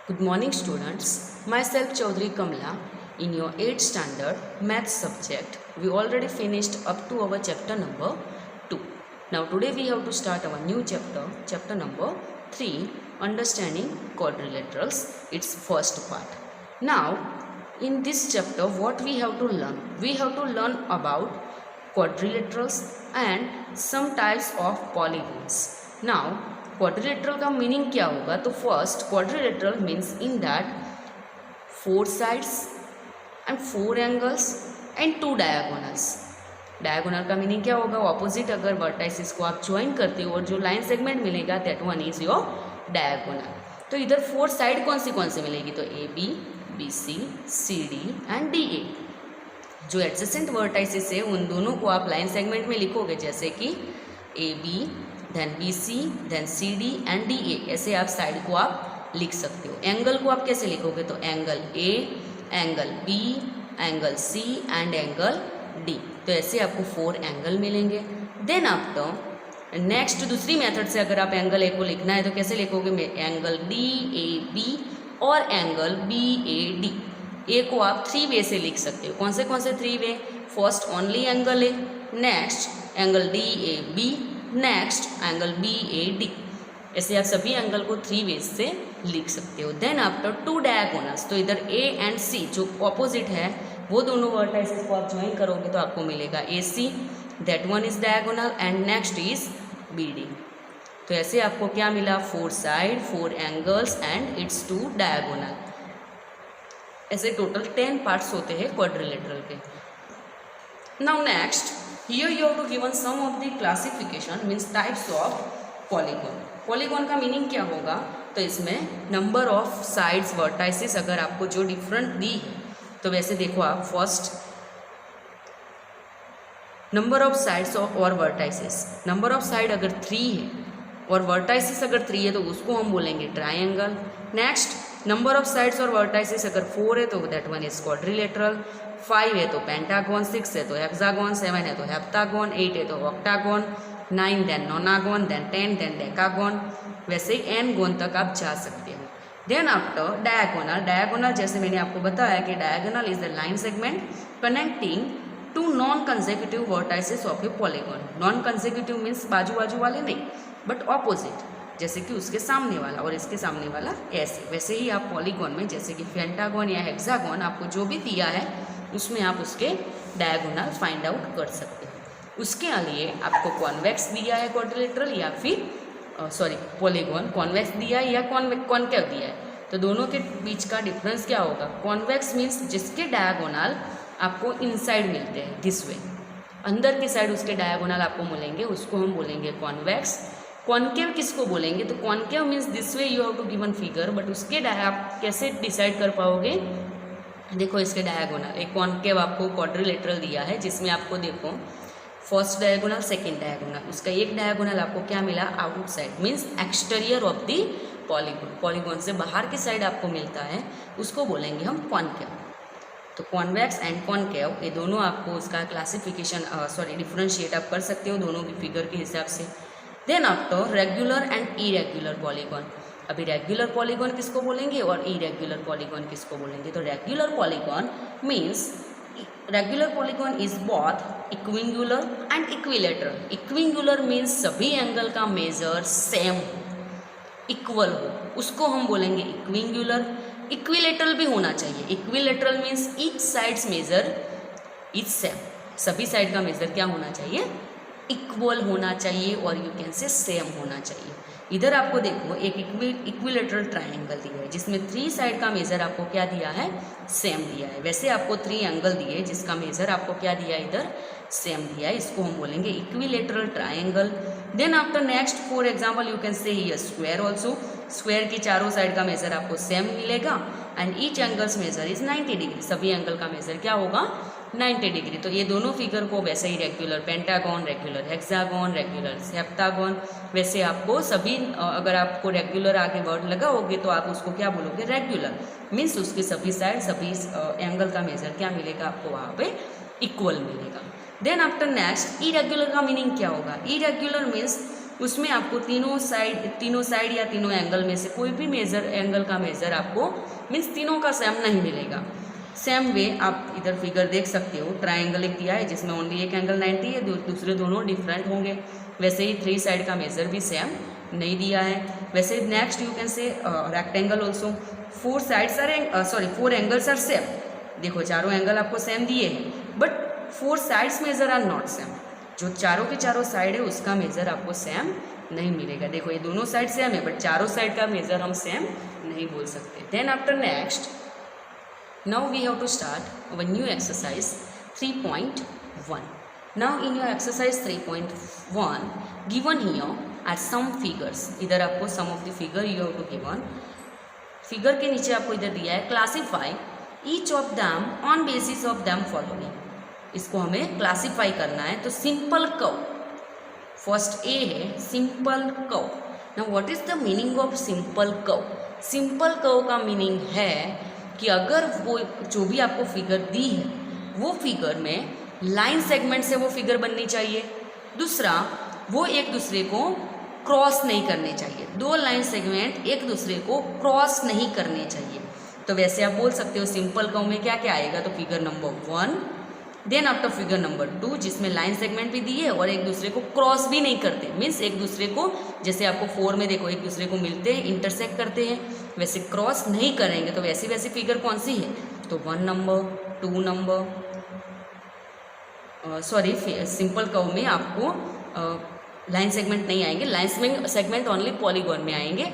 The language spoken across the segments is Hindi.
Good morning students, myself Chaudhary Kamla in your 8th standard maths subject. We already finished up to our chapter number 2. Now today we have to start our new chapter number 3, understanding quadrilaterals, its first part. Now in this chapter what we have to learn? We have to learn about quadrilaterals and some types of polygons. Now quadrilateral का मीनिंग क्या होगा? तो first quadrilateral means in that 4 sides and 4 angles and 2 diagonals. Diagonal का मीनिंग क्या होगा? ऑपोजिट अगर वर्टाइसिस को आप ज्वाइन करते हो और जो लाइन सेगमेंट मिलेगा that one is your diagonal. तो इधर 4 साइड कौन सी मिलेगी? तो A B, B C, C D and D A. जो एडजेसेंट वर्टाइसिस है उन दोनों को आप लाइन सेगमेंट में लिखोगे, जैसे कि A B then B C then C D and D A. ऐसे आप साइड को आप लिख सकते हो. एंगल को आप कैसे लिखोगे? तो angle A, angle B, angle C and angle D. तो ऐसे आपको 4 एंगल मिलेंगे. देन आफ्टर नेक्स्ट दूसरी मेथड से अगर आप एंगल ए को लिखना है तो कैसे लिखोगे? एंगल डी ए बी और एंगल बी ए डी. ए को आप 3 वे से लिख सकते हो. कौन से 3 way? First only angle A, next angle D A B, next angle B A D. ऐसे आप सभी एंगल को 3 वेज से लिख सकते हो. देन आफ्टर 2 डायगोनल्स, तो इधर ए एंड सी जो ऑपोजिट है वो दोनों वर्टाइसेस को आप ज्वाइन करोगे तो आपको मिलेगा A C, that one is diagonal and next is B D. तो ऐसे आपको क्या मिला? 4 side, 4 angles and it's 2 diagonal. ऐसे टोटल 10 पार्ट्स होते हैं क्वाड्रिलेटरल के. Now next here you have to given some of the classification means types of polygon. polygon का मीनिंग क्या होगा? तो इसमें नंबर ऑफ साइड्स वर्टाइसिस अगर आपको जो डिफरेंट दी है तो वैसे देखो आप फर्स्ट नंबर ऑफ साइड्स और वर्टाइसिस. नंबर ऑफ साइड अगर 3 है और वर्टाइसिस अगर 3 है तो उसको हम बोलेंगे triangle. Next number of sides और वर्टाइसिस अगर 4 है तो दैट वन इज क्वाड्रिलेटरल. 5 है तो पेंटागन, 6 है तो हेक्सागन, 7 है तो हेप्टागन, 8 है तो octagon, 9 then nonagon, then 10 then decagon. वैसे ही एन गोन तक आप जा सकते हो. Then after diagonal. डायगोनल जैसे मैंने आपको बताया कि diagonal is the line segment connecting two non consecutive vertices of a polygon. Non consecutive means बाजू बाजू वाले नहीं, बट ऑपोजिट, जैसे कि उसके सामने वाला और इसके सामने वाला ऐसे. वैसे ही आप पॉलीगन में जैसे कि पेंटागन या हेक्सागन आपको जो भी दिया है उसमें आप उसके डायगोनल फाइंड आउट कर सकते हो. उसके लिए आपको कॉन्वेक्स दिया है क्वाड्रिलेटरल या फिर पॉलीगन कॉन्वेक्स दिया है या कॉन्केव दिया है. तो दोनों के बीच का डिफरेंस क्या होगा? कॉन्वेक्स मीन्स जिसके डायगोनल आपको इनसाइड मिलते हैं, दिस वे अंदर की साइड उसके डायगोनल आपको मिलेंगे, उसको हम बोलेंगे कॉन्वेक्स. कॉन्केव किसको बोलेंगे? तो concave means this way you have to given figure, but उसके आप कैसे डिसाइड कर पाओगे? देखो इसके डायगोनल, एक कॉन्केव आपको क्वाड्रिलेटरल दिया है जिसमें आपको देखो फर्स्ट डायगोनल, सेकंड डायगोनल, उसका एक डायगोनल आपको क्या मिला? Outside means exterior of the polygon. Polygon से बाहर की साइड आपको मिलता है, उसको बोलेंगे हम कॉन्केव. तो कॉन्वेक्स एंड कॉन्केव ये दोनों आपको उसका क्लासिफिकेशन डिफ्रेंशिएट आप कर सकते हो दोनों की फिगर के हिसाब से. Then after regular and irregular polygon. अभी रेगुलर पॉलीगन किसको बोलेंगे और इरेगुलर पॉलीगन किसको बोलेंगे? तो regular polygon means regular polygon is both equiangular and equilateral. Equiangular means सभी एंगल का मेजर सेम हो, इक्वल हो, उसको हम बोलेंगे इक्विंगुलर. इक्विलेटरल भी होना चाहिए. Equilateral means each sides measure is same. सभी साइड का मेजर क्या होना चाहिए? इक्वल होना चाहिए और यू कैन से सेम होना चाहिए. इधर आपको देखो एक इक्विलेटरल ट्राइंगल दिया है जिसमें 3 साइड का मेजर आपको क्या दिया है? सेम दिया है. वैसे आपको 3 एंगल दिए जिसका मेजर आपको क्या दिया है? इधर सेम दिया है. इसको हम बोलेंगे equilateral triangle. Then after next for example you can say here square also. Square की चारों साइड का मेजर आपको सेम मिलेगा and each angles measure is 90 degree. सभी एंगल का मेजर क्या होगा? 90 डिग्री. तो ये दोनों फिगर को वैसे ही regular pentagon, regular hexagon, regular heptagon, वैसे आपको सभी अगर आपको रेगुलर आगे वर्ड लगाओगे तो आप उसको क्या बोलोगे? रेगुलर मीन्स उसके सभी साइड सभी एंगल का मेजर क्या मिलेगा आपको? वहाँ पे इक्वल मिलेगा. देन आफ्टर नेक्स्ट इरेगुलर का मीनिंग क्या होगा? इरेगुलर मीन्स उसमें आपको तीनों साइड या तीनों एंगल में से कोई भी एंगल का मेजर आपको मीन्स तीनों का सेम नहीं मिलेगा। सेम वे आप इधर फिगर देख सकते हो, ट्राइंगल एक दिया है जिसमें ओनली एक एंगल 90 है, दूसरे दोनों डिफरेंट होंगे। वैसे ही 3 साइड का मेजर भी सेम नहीं दिया है। वैसे next you can say rectangle also 4 angles are same. देखो चारों एंगल आपको सेम दिए हैं but 4 sides measure are not same. जो चारों के चारों साइड है उसका मेजर आपको सेम नहीं मिलेगा। देखो ये दोनों साइड सेम है बट चारों साइड का मेजर हम सेम नहीं बोल सकते। Then after next now we have to start our new exercise 3.1. now in your exercise 3.1 given here are some figures. इधर आपको some of the figure you have to given. Figure के नीचे आपको इधर दिया है classify each of them on basis of them following. इसको हमें क्लासीफाई करना है। तो सिंपल कर्व फर्स्ट ए है, simple curve. Now what is the meaning of simple curve? Simple curve का मीनिंग है कि अगर वो जो भी आपको फिगर दी है वो फिगर में लाइन सेगमेंट से वो फिगर बननी चाहिए। दूसरा, वो एक दूसरे को क्रॉस नहीं करने चाहिए। 2 लाइन सेगमेंट एक दूसरे को क्रॉस नहीं करने चाहिए। तो वैसे आप बोल सकते हो सिंपल कर्व में क्या क्या आएगा। तो figure number 1, then after figure number 2 जिसमें लाइन सेगमेंट भी दी है और एक दूसरे को क्रॉस भी नहीं करते, मीन्स एक दूसरे को जैसे आपको 4 में देखो एक दूसरे को मिलते हैं, इंटरसेक्ट करते हैं, वैसे क्रॉस नहीं करेंगे। तो वैसी वैसी फिगर कौन सी है? तो 1 नंबर, 2 नंबर, सिंपल कर्व में आपको लाइन सेगमेंट नहीं आएंगे। लाइन सेगमेंट ओनली पॉलीगॉन में आएंगे।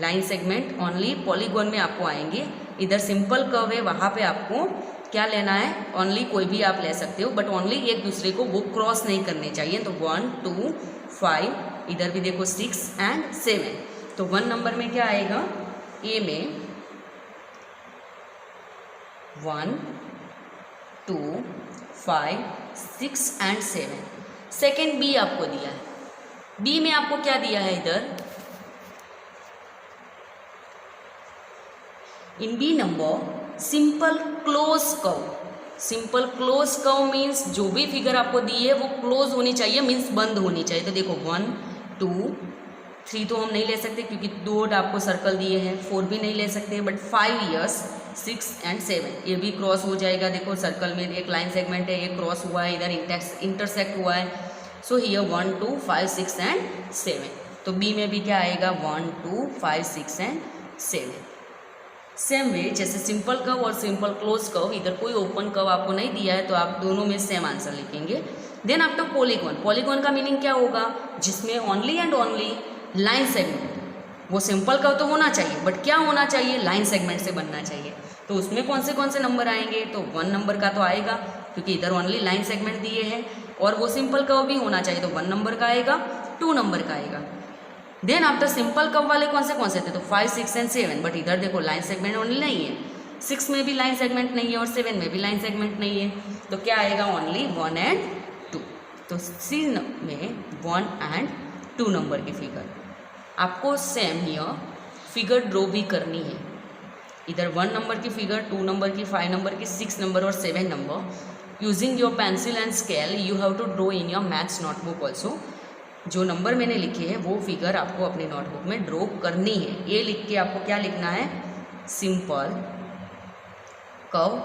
लाइन सेगमेंट ओनली पॉलीगॉन में आपको आएंगे। इधर सिंपल कर्व है, वहाँ पे आपको क्या लेना है? ओनली कोई भी आप ले सकते हो बट ओनली एक दूसरे को वो क्रॉस नहीं करने चाहिए। तो 1, 2, 5, इधर भी देखो 6 एंड 7। तो 1 नंबर में क्या आएगा? ए में 1, 2, 5, 6 एंड 7। सेकेंड बी आपको दिया है। बी में आपको क्या दिया है? इधर in B number simple close curve. Simple close curve means जो भी फिगर आपको दी है वो क्लोज होनी चाहिए, मीन्स बंद होनी चाहिए। तो देखो 1, 2, 3 तो हम नहीं ले सकते क्योंकि 2 आपको सर्कल दिए हैं। 4 भी नहीं ले सकते बट 5 इयर्स, 6 एंड 7 ये भी क्रॉस हो जाएगा। देखो सर्कल में एक लाइन सेगमेंट है, एक क्रॉस हुआ है, इधर इंटरसेक्ट हुआ है। So here 1, 2, 5, 6 and 7। तो बी में भी क्या आएगा? 1, 2, 5, 6 एंड 7। सेम वे जैसे सिंपल कर्व और सिंपल क्लोज कर्व, इधर कोई ओपन कर्व आपको नहीं दिया है तो आप दोनों में सेम आंसर लिखेंगे। देन आफ्टर पॉलीगॉन, पॉलीगॉन का मीनिंग क्या होगा? जिसमें only and only line segment, वो सिंपल कर्व तो होना चाहिए बट क्या होना चाहिए? लाइन सेगमेंट से बनना चाहिए। तो उसमें कौन से नंबर आएंगे? तो 1 नंबर का तो आएगा क्योंकि इधर ओनली लाइन सेगमेंट दिए हैं और वो सिंपल कर्व भी होना चाहिए। तो 1 नंबर का आएगा, 2 नंबर का आएगा। देन आफ्टर सिंपल कर्व वाले कौन से थे? तो 5, 6 एंड 7। बट इधर देखो लाइन सेगमेंट ओनली नहीं है, 6 में भी लाइन सेगमेंट नहीं है और 7 में भी लाइन सेगमेंट नहीं है। तो क्या आएगा? Only 1 and 2। तो सी में 1 एंड 2 नंबर की फिगर आपको सेम हियर फिगर ड्रॉ भी करनी है। इधर 1 नंबर की फिगर, 2 नंबर की, 5 नंबर की, 6 नंबर और 7 number. Using your pencil and scale you have to draw in your maths notebook also. जो नंबर मैंने लिखे हैं वो फिगर आपको अपनी नोटबुक में ड्रॉ करनी है। ये लिख के आपको क्या लिखना है? सिंपल कर्व,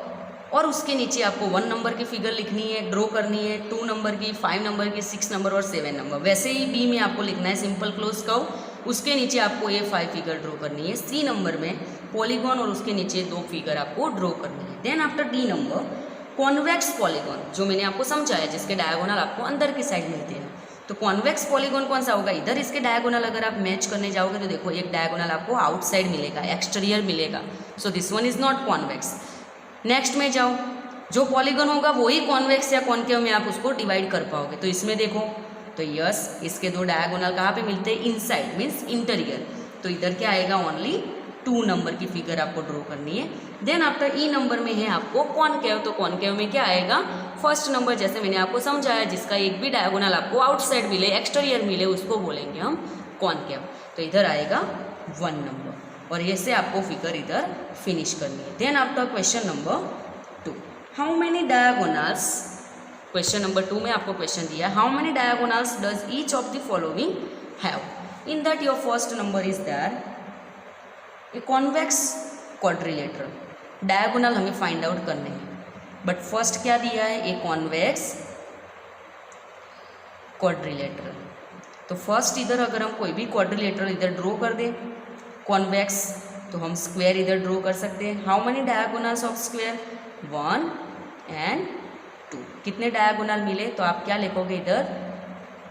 और उसके नीचे आपको 1 नंबर की फिगर लिखनी है, ड्रॉ करनी है, 2 नंबर की, 5 नंबर की, 6 नंबर और 7 नंबर। वैसे ही बी में आपको लिखना है सिंपल क्लोज कर्व, उसके नीचे आपको ये 5 फिगर ड्रॉ करनी है। सी नंबर में पॉलीगॉन और उसके नीचे 2 फिगर आपको ड्रॉ करनी है। Then after the number convex polygon, जो मैंने आपको समझाया जिसके डायगोनल आपको अंदर की साइड मिलते हैं। तो कॉन्वेक्स पॉलीगॉन कौन सा होगा? इधर इसके डायगोनल अगर आप मैच करने जाओगे तो देखो एक डायगोनल आपको आउटसाइड मिलेगा, एक्सटीरियर मिलेगा। So this one is not convex. Next में जाओ, जो पॉलीगॉन होगा वही कॉन्वेक्स या कॉन्केव में आप उसको डिवाइड कर पाओगे। तो इसमें देखो तो यस, इसके 2 डायगोनल कहाँ पे मिलते हैं? Inside means interior. तो इधर क्या आएगा? ओनली 2 नंबर की फिगर आपको ड्रॉ करनी है। देन आफ्टर ई नंबर में है आपको कॉन्केव। तो कॉन्केव में क्या आएगा? फर्स्ट नंबर, जैसे मैंने आपको समझाया, जिसका एक भी डायगोनल आपको आउटसाइड मिले, एक्सटीरियर मिले, उसको बोलेंगे हम कॉन्केव। तो इधर आएगा 1 नंबर और ये से आपको फिगर इधर फिनिश करनी है। Then after question number 2, how many diagonals, question number 2 में आपको क्वेश्चन दिया, how many diagonals does each of the following have. In that your first number is there a convex quadrilateral. Diagonal हमें फाइंड आउट करने हैं, बट फर्स्ट क्या दिया है, ए कॉन्वेक्स क्वाड्रिलेटरल. तो फर्स्ट इधर अगर हम कोई भी क्वाड्रिलेटरल इधर ड्रॉ कर दें कॉन्वेक्स, तो हम स्क्वायर इधर ड्रॉ कर सकते हैं. How many diagonals of square, 1 and 2. कितने डायगोनल मिले, तो आप क्या लिखोगे इधर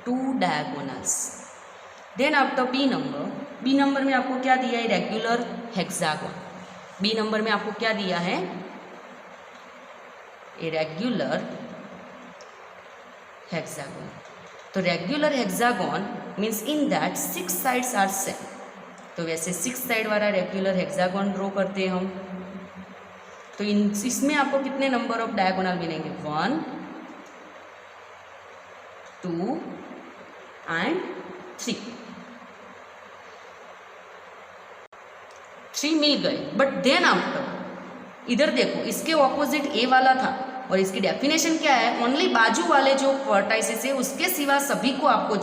2 diagonals. Then after B number में आपको क्या दिया है, रेगुलर हेक्सागोन. बी नंबर में आपको क्या दिया है, ए रेगुलर हेक्सागोन. तो regular hexagon means in that 6 sides are same. तो वैसे 6 साइड वाला रेगुलर हेक्सागोन ड्रॉ करते हैं हम. तो इसमें आपको कितने नंबर ऑफ डायगोनल मिलेंगे, 1 2 and 3. 3 मिल गए. बट देन आफ्टर इधर देखो, इसके ऑपोजिट ए वाला था और इसकी डेफिनेशन क्या है, ओनली बाजू वाले जो वर्टाइसेस है उसके सिवा सभी को आपको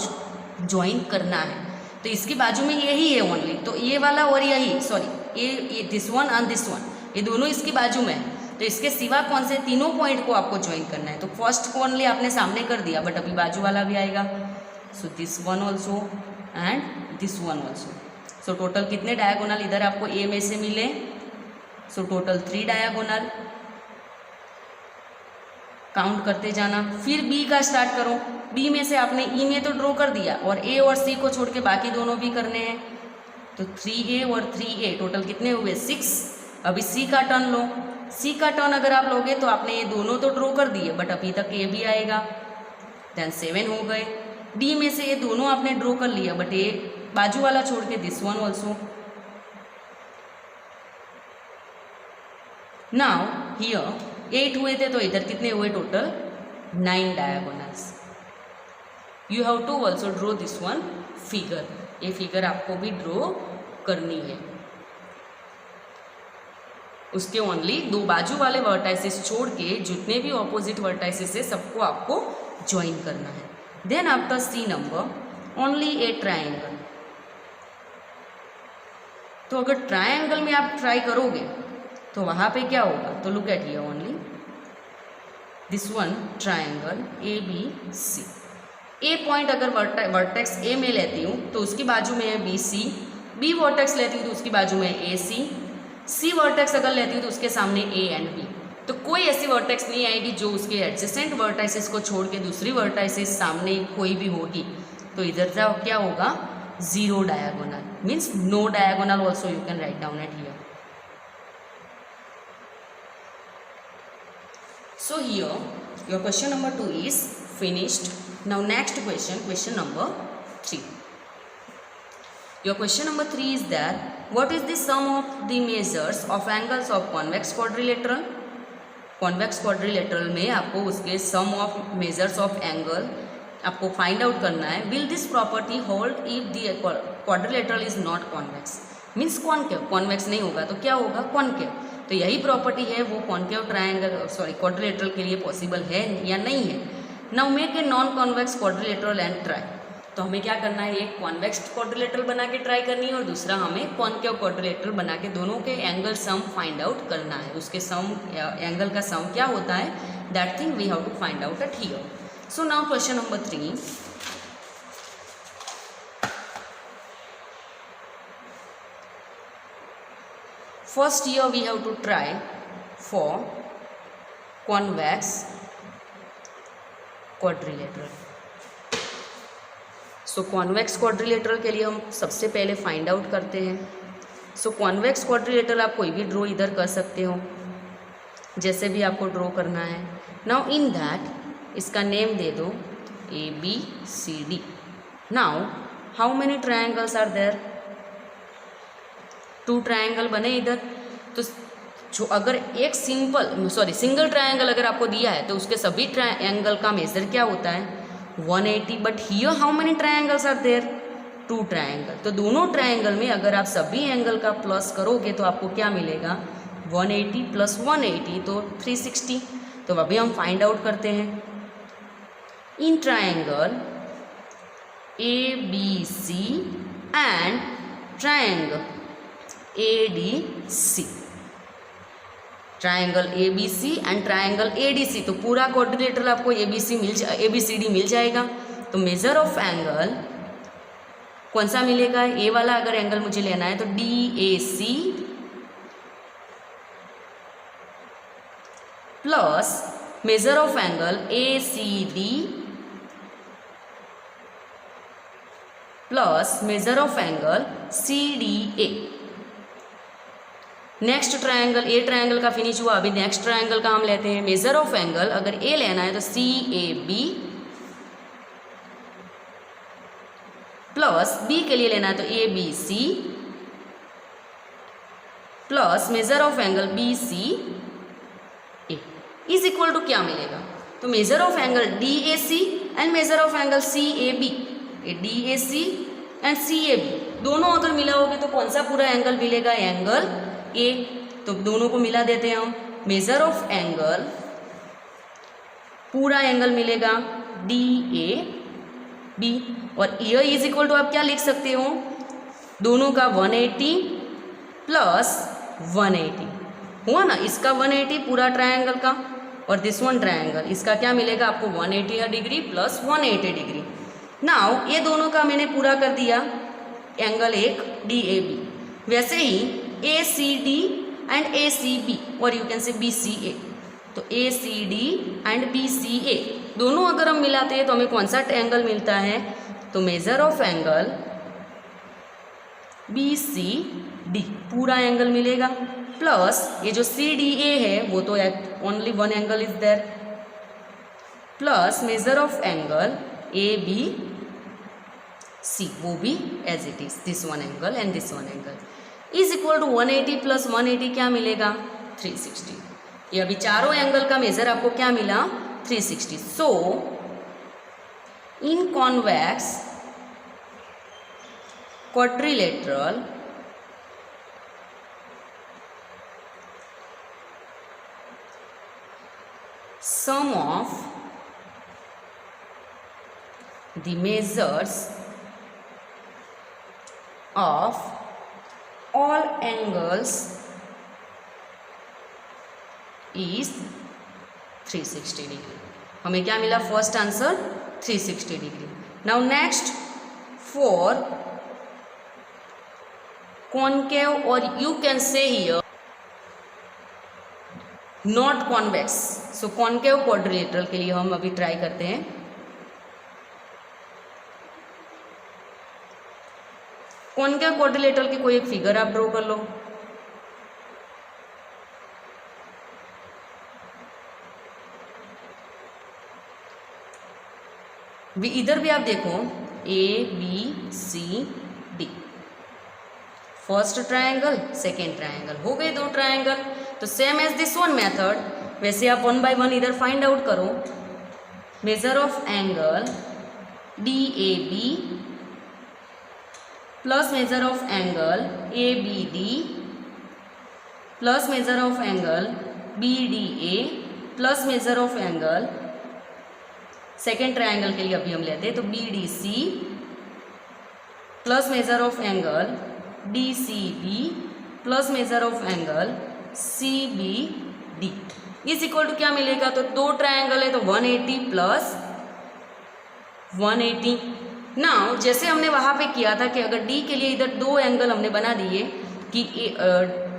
ज्वाइन करना है. तो इसकी बाजू में यही है ओनली, तो ये वाला और यही सॉरी ये this one and this one, ये दोनों इसकी बाजू में है. तो इसके सिवा कौन से तीनों पॉइंट को आपको ज्वाइन करना है. तो फर्स्ट को ओनली आपने सामने कर दिया, बट अभी बाजू वाला भी आएगा. So this one also and this one also. So total कितने डायगोनल इधर आपको ए में से मिले, सो टोटल 3 डायगोनल. काउंट करते जाना. फिर बी का स्टार्ट करो. बी में से आपने ई में तो ड्रॉ कर दिया और ए और सी को छोड़ के बाकी दोनों भी करने हैं. तो 3A और 3A टोटल कितने हुए, 6. अभी सी का टर्न लो. सी का टर्न अगर आप लोगे तो आपने ये दोनों तो ड्रॉ कर दिए, बट अभी तक ए भी आएगा. देन 7 हो गए. डी में से ये दोनों आपने ड्रॉ कर लिया, बट ये बाजू वाला छोड़ के this one also. Now here 8 हुए थे, तो इधर कितने हुए total, 9 diagonals. You have to also draw this one figure. ये फिगर आपको भी ड्रॉ करनी है. उसके ओनली 2 बाजू वाले वर्टाइसेस छोड़ के जितने भी ऑपोजिट वर्टाइसेस है सबको आपको ज्वाइन करना है. Then after C number only a triangle. तो अगर ट्राइंगल में आप ट्राई करोगे तो वहाँ पे क्या होगा, तो look at here only this one triangle ABC. A point अगर वर्टेक्स ए में लेती हूँ तो उसकी बाजू में है BC. बी वर्टेक्स लेती हूँ तो उसकी बाजू में है AC. सी वर्टेक्स अगर लेती हूँ तो उसके सामने A एंड B. तो कोई ऐसी वर्टेक्स नहीं आएगी जो उसके एडजेसेंट वर्टाइसेस को छोड़ के दूसरी वर्टाइसेस सामने कोई भी होगी. तो इधर क्या होगा, 0 diagonal means no diagonal also you can write down at here. So here your question number 2 is finished. Now next question number 3. Your question number 3 is that what is the sum of the measures of angles of convex quadrilateral. Convex quadrilateral में आपको उसके sum of measures of angle आपको फाइंड आउट करना है. Will this property hold if the quadrilateral is not convex? Means concave. Convex नहीं होगा तो क्या होगा, कॉनकेव. तो यही प्रॉपर्टी है वो कॉनकेव ट्रायंगल क्वाड्रिलेटरल के लिए पॉसिबल है या नहीं है. Now make a non convex quadrilateral and try. तो हमें क्या करना है, एक कॉन्वेक्स क्वाड्रिलेटरल बना के ट्राई करनी है और दूसरा हमें कॉनकेव क्वाड्रिलेटरल बना के दोनों के एंगल सम फाइंड आउट करना है. उसके सम एंगल का सम क्या होता है, that thing we have to find out at here. So now question number 3. First here we have to try for convex quadrilateral. So convex quadrilateral के लिए हम सबसे पहले फाइंड आउट करते हैं. सो कॉन्वेक्स क्वाड्रिलेटरल आप कोई भी ड्रॉ इधर कर सकते हो, जैसे भी आपको ड्रॉ करना है. नाउ इन दैट इसका नेम दे दो ABCD. Now how many triangles are there, 2 triangle बने इधर. तो जो अगर एक सिंगल ट्रायंगल अगर आपको दिया है तो उसके सभी ट्रायंगल का मेजर क्या होता है, 180. But here how many triangles are there, 2 triangle. तो दोनों ट्रायंगल में अगर आप सभी एंगल का प्लस करोगे तो आपको क्या मिलेगा, 180 प्लस 180 तो 360. तो अभी हम फाइंड आउट करते हैं. In triangle ABC and triangle ADC, triangle ABC and triangle ADC। तो पूरा क्वाड्रिलेटरल आपको ABCD मिल जाएगा। तो मेजर ऑफ एंगल कौन सा मिलेगा, ए वाला अगर एंगल मुझे लेना है तो DAC plus measure of angle ACD plus measure of angle CDA। Next triangle, A triangle का फिनिश हुआ, अभी नेक्स्ट ट्रायंगल का हम लेते हैं। मेजर ऑफ एंगल अगर ए लेना है तो CAB प्लस बी के लिए लेना है तो ABC plus measure of angle BCA is equal to क्या मिलेगा, तो measure of angle DAC and measure of angle CAB। DAC and CAB दोनों अगर मिलाओगे तो कौन सा पूरा एंगल मिलेगा, एंगल ए। तो दोनों को मिला देते हैं हम। मेजर ऑफ एंगल पूरा एंगल मिलेगा DAB और ये इज इक्वल टू आप क्या लिख सकते हो, दोनों का 180 प्लस 180 हुआ ना, इसका 180 पूरा ट्रायंगल का और दिस वन ट्रायंगल, इसका क्या मिलेगा आपको 180 डिग्री प्लस 180 डिग्री। नाउ ये दोनों का मैंने पूरा कर दिया एंगल एक DAB। वैसे ही ACD एंड ACB और यू कैन से BCA। तो ACD एंड BCA दोनों अगर हम मिलाते हैं तो हमें कौन सा एंगल मिलता है, तो मेजर ऑफ एंगल BCD पूरा एंगल मिलेगा प्लस ये जो CDA है वो तो only one angle is there plus measure of angle ABC वो भी as it is, this one angle and this one angle is equal to 180 plus 180 क्या मिलेगा 360। ये अभी चारों एंगल का मेजर आपको क्या मिला 360। So in convex quadrilateral sum of the measures of all angles is 360 degree. हमें क्या मिला first answer 360 degree. Now next for concave और you can say here not convex. So concave quadrilateral के लिए हम अभी ट्राई करते हैं। कॉनकेव क्वाड्रिलेटरल की कोई एक फिगर आप ड्रॉ कर लो। इधर भी आप देखो ABCD first triangle second triangle हो गए दो ट्रायंगल। तो same as this one method, वैसे आप वन बाय वन इधर फाइंड आउट करो। Measure of angle DAB plus measure of angle ABD plus measure of angle BDA plus measure of angle second triangle के लिए अभी हम लेते हैं तो BDC plus measure of angle DCB plus measure of angle CBD is equal to क्या मिलेगा, तो दो ट्रायंगल है तो 180 प्लस 180। नाउ जैसे हमने वहाँ पे किया था कि अगर D के लिए इधर दो एंगल हमने बना दिए कि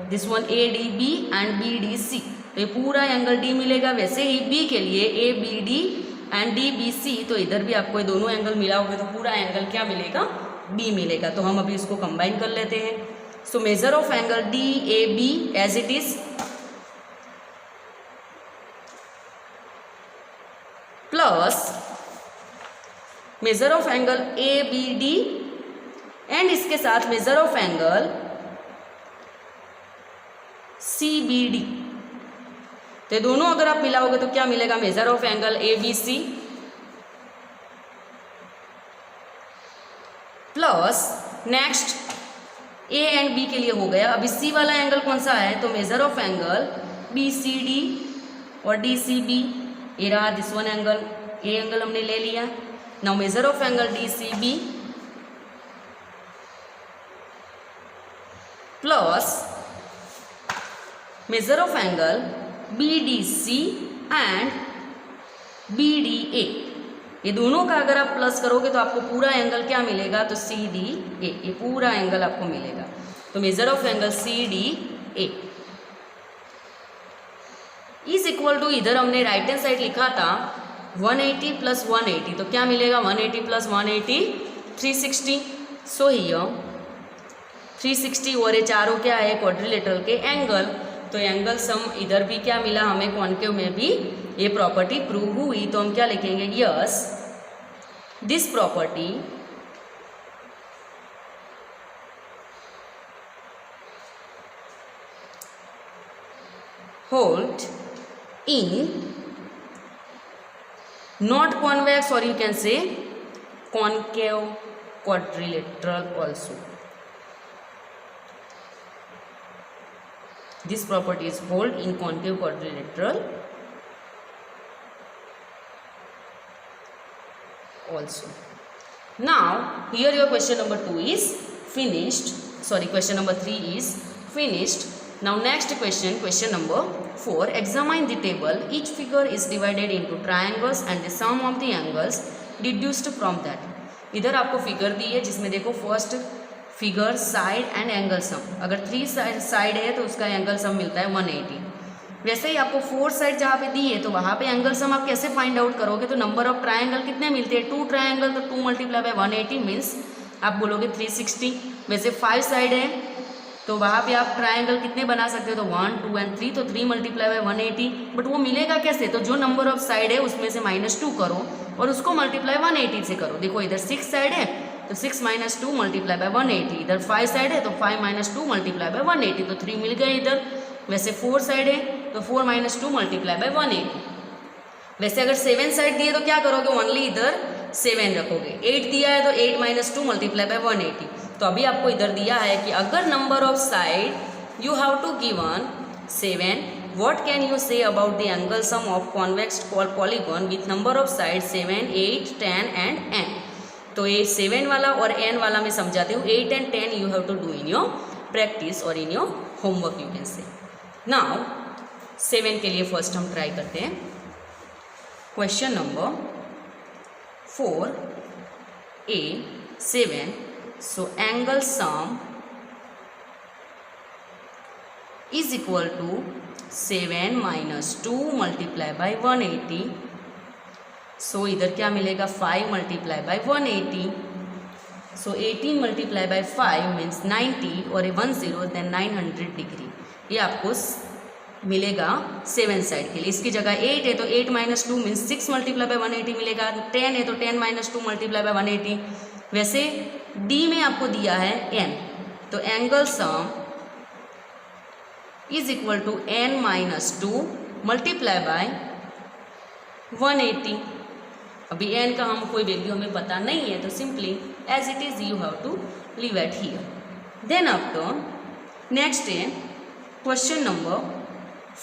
this one ADB and BDC, तो ये पूरा एंगल D मिलेगा। वैसे ही B के लिए ABD एंड DBC, तो इधर भी आपको ये दोनों एंगल मिलाओगे तो पूरा एंगल क्या मिलेगा B मिलेगा। तो हम अभी इसको कंबाइन कर लेते हैं। So measure of angle DAB as it is plus measure of angle ABD and इसके साथ मेजर ऑफ एंगल CBD, तो दोनों अगर आप मिलाओगे तो क्या मिलेगा, major of angle ABC plus next A and B के लिए हो गया। अभी C वाला एंगल कौन सा है, तो मेजर ऑफ एंगल BCD और DCB, ये रहा this one angle, A angle हमने ले लिया। Now measure of angle DCB plus measure of angle BDC and BDA, ये दोनों का अगर आप प्लस करोगे तो आपको पूरा एंगल क्या मिलेगा, तो CDA, ये पूरा एंगल आपको मिलेगा। तो measure of angle CDA is equal to, इधर हमने राइट हैंड साइड लिखा था 180 प्लस 180, तो क्या मिलेगा 180 प्लस 180 360। सो हियर 360 और ये चारों क्या है क्वाड्रिलेटरल के एंगल, तो एंगल सम इधर भी क्या मिला हमें, कॉन्केव में भी ये प्रॉपर्टी प्रूव हुई। तो हम क्या लिखेंगे, yes this property hold in not convex or you can say concave quadrilateral also. This property is hold in concave quadrilateral also. Now here your question number 2 is finished, sorry question number 3 is finished. Now next question, question number 4, examine the table. Each figure is divided into triangles and the sum of the angles deduced from that. इधर आपको फिगर दी है जिसमें देखो first figure side and angle sum, अगर 3 साइड है तो उसका एंगल सम मिलता है 180। वैसे ही आपको 4 साइड जहाँ पे दी है तो वहाँ पे एंगल सम आप कैसे फाइंड आउट करोगे, तो नंबर ऑफ ट्राइंगल कितने मिलते हैं, 2 ट्राइंगल, तो 2 मल्टीप्लाई बाय 180 मीन्स आप बोलोगे 360। वैसे 5 साइड है तो वहाँ पे आप ट्राइंगल कितने बना सकते हो, तो 1 2 एंड 3, तो 3 मल्टीप्लाई बाय 180। बट वो मिलेगा कैसे, तो जो नंबर ऑफ साइड है उसमें से -2 करो और उसको मल्टीप्लाई 180 से करो। देखो इधर 6 साइड है तो 6 - 2 मल्टीप्लाई बाय 180, इधर 5 साइड है तो 5 - 2 मल्टीप्लाई बाय 180, तो 3 मिल गए इधर। वैसे 4 साइड है तो 4 - 2 मल्टीप्लाई बाय 180। वैसे अगर 7 साइड दिए तो क्या करोगे, ओनली इधर 7 रखोगे। 8 दिया है तो 8 - 2 मल्टीप्लाई बाय 180। तो अभी आपको इधर दिया है कि अगर number of side you have to given 7, what can you say about the angle sum of convex polygon with number of side 7 8 10 and n। तो ये 7 वाला और n वाला मैं समझाती हूँ, 8 and 10 you have to do in your practice और in your homework you can say. Now 7 के लिए फर्स्ट हम ट्राई करते हैं। Question number 4A 7, so angle sum is equal to 7 - 2 multiply by 180। so इधर क्या मिलेगा 5 multiply by 180, so 18 multiply by 5 means 90 और 10 then 900 डिग्री, ये आपको मिलेगा 7 साइड के लिए। इसकी जगह 8 है तो 8 - 2 मीन्स 6 मल्टीप्लाई बाय 180 मिलेगा। 10 है तो 10 - 2 मल्टीप्लाई बाय 180। वैसे D में आपको दिया है n, तो angle sum is equal to n - 2 multiply by 180। अभी n का हम कोई वैल्यू हमें पता नहीं है तो simply as it is you have to leave at here. Then after next है क्वेश्चन नंबर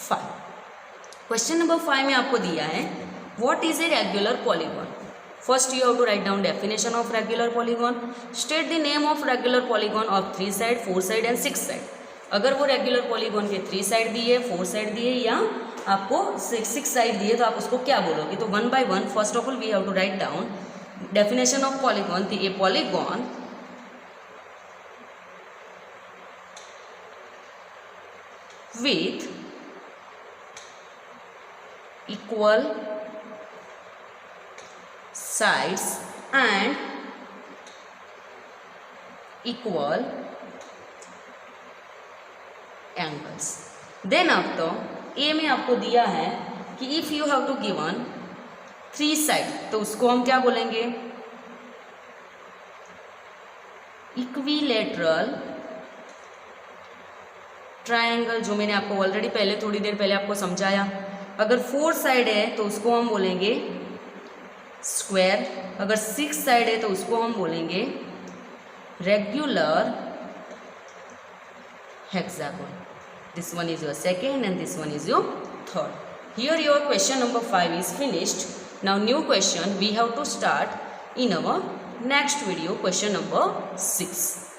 5। क्वेश्चन नंबर 5 में आपको दिया है what is a regular polygon. First you have to write down definition of regular polygon. State the name of regular polygon of 3 side, 4 side and 6 side. अगर वो रेगुलर पॉलीगॉन के 3 साइड दिए, 4 साइड दिए या आपको 6 साइड दिए तो आप उसको क्या बोलोगे। तो 1 by 1 first of all we have to write down definition of polygon. A polygon with equal sides and equal angles. Then after A में आपको दिया है कि if you have to given 3 side तो उसको हम क्या बोलेंगे इक्विलेटरल ट्रायंगल, जो मैंने आपको ऑलरेडी पहले थोड़ी देर पहले आपको समझाया। अगर 4 साइड है तो उसको हम बोलेंगे स्क्वायर, अगर 6 साइड है तो उसको हम बोलेंगे regular hexagon. This one is your second and this one is your third. Here your question number 5 is finished. Now new question, we have to start in our next video, question number 6.